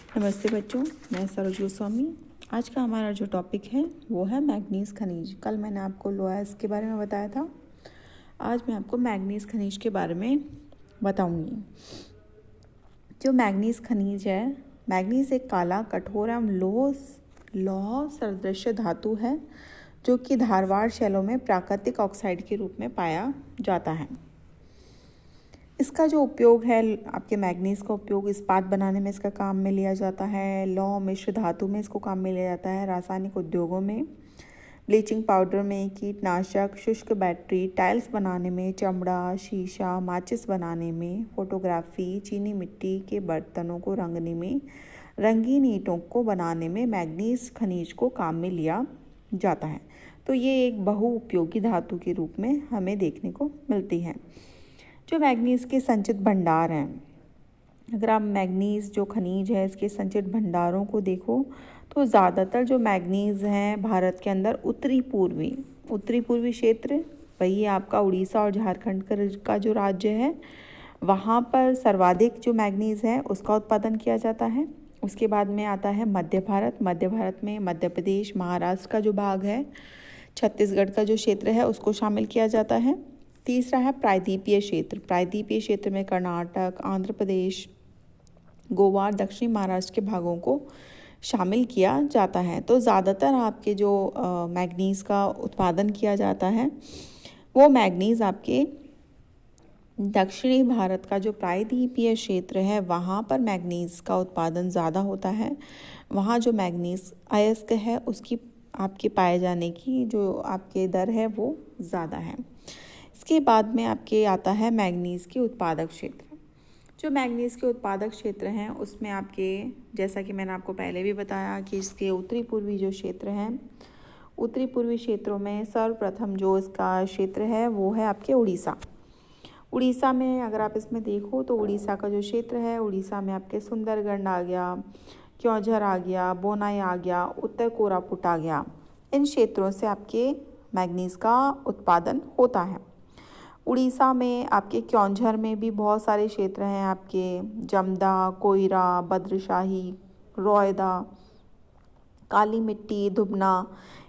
नमस्ते बच्चों, मैं सरोज गोस्वामी। आज का हमारा जो टॉपिक है वो है मैग्नीज खनिज। कल मैंने आपको लोहास के बारे में बताया था। आज मैं आपको मैग्नीज खनिज के बारे में बताऊंगी। जो मैग्नीज खनिज है, मैग्नीज एक काला कठोर एवं लौह सदृश धातु है जो कि धारवाड़ शैलों में प्राकृतिक ऑक्साइड के रूप में पाया जाता है। इसका जो उपयोग है, आपके मैग्नीज का उपयोग इस्पात बनाने में इसका काम में लिया जाता है, लौह मिश्र धातु में इसको काम में लिया जाता है, रासायनिक उद्योगों में, ब्लीचिंग पाउडर में, कीटनाशक, शुष्क बैटरी, टाइल्स बनाने में, चमड़ा, शीशा, माचिस बनाने में, फोटोग्राफी, चीनी मिट्टी के बर्तनों को रंगने में, रंगीन ईंटों को बनाने में मैग्नीज खनिज को काम में लिया जाता है। तो ये एक बहुउपयोगी धातु के रूप में हमें देखने को मिलती है। जो मैग्नीज के संचित भंडार हैं, अगर आप मैग्नीज जो खनिज है इसके संचित भंडारों को देखो तो ज़्यादातर जो मैग्नीज हैं भारत के अंदर उत्तरी पूर्वी क्षेत्र, वही आपका उड़ीसा और झारखंड का जो राज्य है, वहाँ पर सर्वाधिक जो मैग्नीज है उसका उत्पादन किया जाता है। उसके बाद में आता है मध्य भारत में मध्य प्रदेश, महाराष्ट्र का जो भाग है, छत्तीसगढ़ का जो क्षेत्र है उसको शामिल किया जाता है। तीसरा है प्रायद्वीपीय क्षेत्र में कर्नाटक, आंध्र प्रदेश, गोवा, दक्षिणी महाराष्ट्र के भागों को शामिल किया जाता है। तो ज़्यादातर आपके जो मैग्नीज का उत्पादन किया जाता है वो मैग्नीज आपके दक्षिणी भारत का जो प्रायद्वीपीय क्षेत्र है वहाँ पर मैग्नीज का उत्पादन ज़्यादा होता है। वहाँ जो मैग्नीज अयस्क है उसकी आपके पाए जाने की जो आपके दर है वो ज़्यादा है। इसके बाद में आपके आता है मैग्नीज के उत्पादक क्षेत्र। जो मैग्नीज के उत्पादक क्षेत्र हैं उसमें आपके, जैसा कि मैंने आपको पहले भी बताया कि इसके उत्तरी पूर्वी जो क्षेत्र हैं, उत्तरी पूर्वी क्षेत्रों में सर्वप्रथम जो इसका क्षेत्र है वो है आपके उड़ीसा में। अगर आप इसमें देखो तो उड़ीसा का जो क्षेत्र है, उड़ीसा में आपके सुंदरगढ़ आ गया, क्योंझर आ गया, बोनाई आ गया, उत्तर कोरापुट आ गया। इन क्षेत्रों से आपके मैग्नीज का उत्पादन होता है। उड़ीसा में आपके क्योंझर में भी बहुत सारे क्षेत्र हैं, आपके जमदा, कोयरा, भद्रशाही, रोयदा, काली मिट्टी, धुबना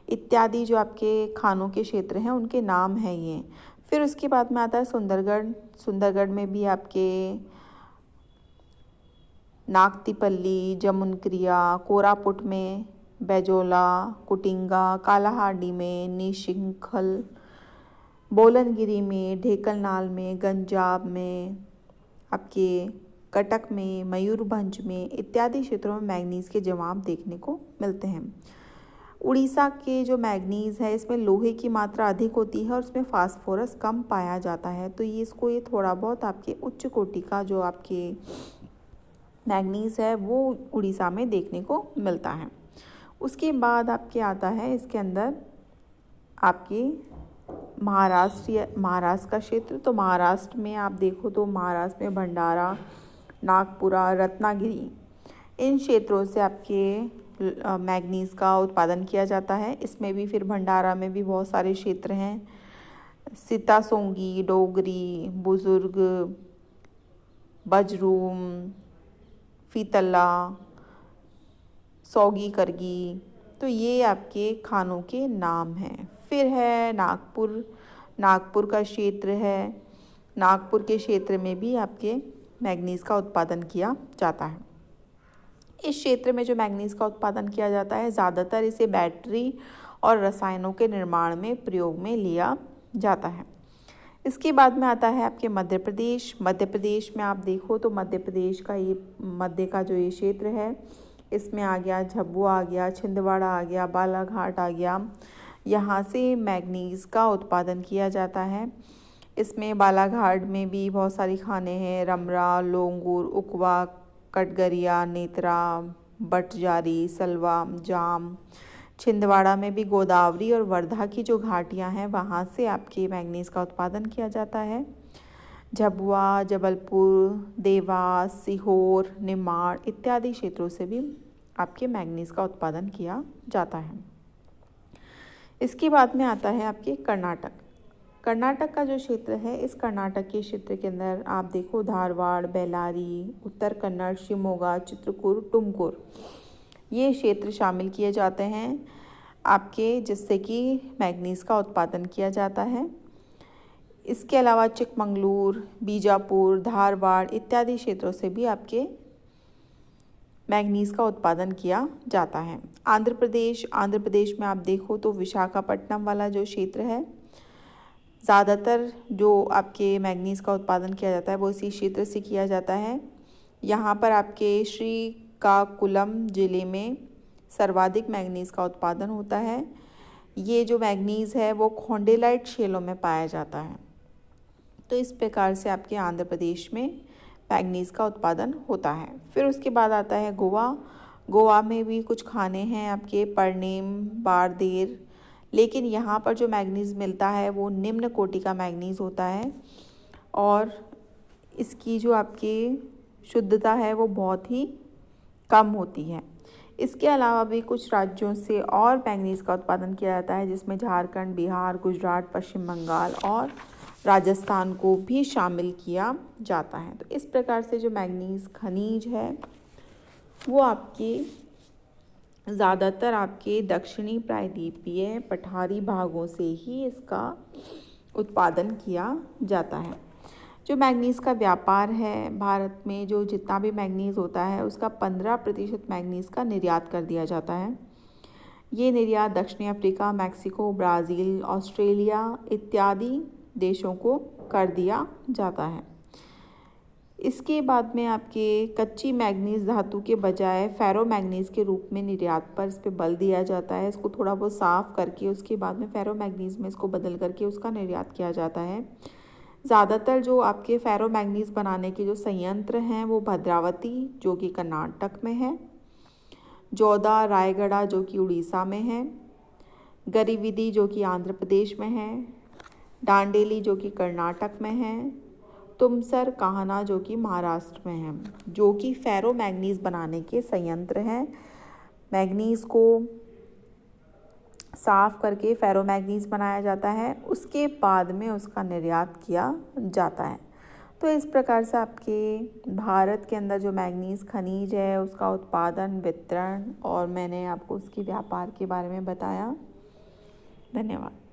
इत्यादि जो आपके खानों के क्षेत्र हैं उनके नाम हैं ये। फिर उसके बाद में आता है सुंदरगढ़ में भी आपके नागतिपल्ली, जमुनक्रिया, कोरापुट में बेजोला, कुटिंगा, कालाहांडी में निशिंखल, बोलनगिरी में, ढेकलनाल में, गंजाब में, आपके कटक में, मयूरभंज में इत्यादि क्षेत्रों में मैग्नीज के जवाब देखने को मिलते हैं। उड़ीसा के जो मैग्नीज है इसमें लोहे की मात्रा अधिक होती है और उसमें फास्फोरस कम पाया जाता है। तो ये थोड़ा बहुत आपके उच्च कोटि का जो आपके मैग्नीज है वो उड़ीसा में देखने को मिलता है। उसके बाद आपके आता है इसके अंदर आपके महाराष्ट्र का क्षेत्र। तो महाराष्ट्र में आप देखो तो महाराष्ट्र में भंडारा, नागपुरा, रत्नागिरी इन क्षेत्रों से आपके मैग्नीज का उत्पादन किया जाता है। इसमें भी फिर भंडारा में भी बहुत सारे क्षेत्र हैं, सीतासोंगी, डोगरी, बुजुर्ग, बजरूम, फीतला, सौगी करगी। तो ये आपके खानों के नाम हैं। फिर है नागपुर का क्षेत्र है। नागपुर के क्षेत्र में भी आपके मैग्नीज का उत्पादन किया जाता है। इस क्षेत्र में जो मैग्नीज का उत्पादन किया जाता है ज़्यादातर इसे बैटरी और रसायनों के निर्माण में प्रयोग में लिया जाता है। इसके बाद में आता है आपके मध्य प्रदेश में आप देखो तो मध्य प्रदेश का ये मध्य का जो ये क्षेत्र है इसमें आ गया झाबुआ आ गया, छिंदवाड़ा आ गया, बालाघाट आ गया। यहाँ से मैग्नीज का उत्पादन किया जाता है। इसमें बालाघाट में भी बहुत सारी खाने हैं, रमरा, लोंगुर, उकवा, कटगरिया, नेत्रा, बटजारी, सलवा, जाम। छिंदवाड़ा में भी गोदावरी और वर्धा की जो घाटियाँ हैं वहाँ से आपके मैग्नीज का उत्पादन किया जाता है। झाबुआ, जबलपुर, देवास, सीहोर, निमाड़ इत्यादि क्षेत्रों से भी आपके मैग्नीज का उत्पादन किया जाता है। इसके बाद में आता है आपके कर्नाटक। कर्नाटक का जो क्षेत्र है, इस कर्नाटक के क्षेत्र के अंदर आप देखो धारवाड़, बेल्लारी, उत्तर कन्नड़, शिवमोगा, चित्रकूट, टुमकुर, ये क्षेत्र शामिल किए जाते हैं आपके, जिससे कि मैग्नीज़ का उत्पादन किया जाता है। इसके अलावा चिकमंगलूर, बीजापुर, धारवाड़ इत्यादि क्षेत्रों से भी आपके मैग्नीज़ का उत्पादन किया जाता है। आंध्र प्रदेश में आप देखो तो विशाखापट्टनम वाला जो क्षेत्र है, ज़्यादातर जो आपके मैग्नीज़ का उत्पादन किया जाता है वो इसी क्षेत्र से किया जाता है। यहाँ पर आपके श्रीकाकुलम जिले में सर्वाधिक मैग्नीज़ का उत्पादन होता है। ये जो मैग्नीज़ है वो खोंडेलाइट शेलों में पाया जाता है। तो इस प्रकार से आपके आंध्र प्रदेश में मैग्नीज़ का उत्पादन होता है। फिर उसके बाद आता है गोवा में भी कुछ खाने हैं आपके, परनेम, बारदेर, लेकिन यहाँ पर जो मैग्नीज़ मिलता है वो निम्न कोटि का मैग्नीज़ होता है और इसकी जो आपकी शुद्धता है वो बहुत ही कम होती है। इसके अलावा भी कुछ राज्यों से और मैग्नीज़ का उत्पादन किया जाता है, जिसमें झारखंड, बिहार, गुजरात, पश्चिम बंगाल और राजस्थान को भी शामिल किया जाता है। तो इस प्रकार से जो मैग्नीज़ खनिज है वो आपके ज़्यादातर आपके दक्षिणी प्रायद्वीपीय पठारी भागों से ही इसका उत्पादन किया जाता है। जो मैग्नीज़ का व्यापार है, भारत में जो जितना भी मैग्नीज़ होता है उसका 15% मैग्नीज़ का निर्यात कर दिया जाता है। ये निर्यात दक्षिणी अफ्रीका, मैक्सिको, ब्राज़ील, ऑस्ट्रेलिया इत्यादि देशों को कर दिया जाता है। इसके बाद में आपके कच्ची मैग्नीज़ धातु के बजाय फेरो मैग्नीज़ के रूप में निर्यात पर इस पर बल दिया जाता है। इसको थोड़ा बहुत साफ़ करके उसके बाद में फेरो मैग्नीज़ में इसको बदल करके उसका निर्यात किया जाता है। ज़्यादातर जो आपके फेरो मैग्नीज़ बनाने के जो संयंत्र हैं वो भद्रावती जो कि कर्नाटक में है, जोधा रायगढ़ जो कि उड़ीसा में है, गरिविदी जो कि आंध्र प्रदेश में है, डांडेली जो कि कर्नाटक में है, तुमसर कान्हा जो कि महाराष्ट्र में है, जो कि फेरो मैग्नीज़ बनाने के संयंत्र हैं। मैग्नीज़ को साफ़ करके फेरो मैग्नीज़ बनाया जाता है, उसके बाद में उसका निर्यात किया जाता है। तो इस प्रकार से आपके भारत के अंदर जो मैग्नीज़ खनिज है उसका उत्पादन, वितरण और मैंने आपको उसके व्यापार के बारे में बताया। धन्यवाद।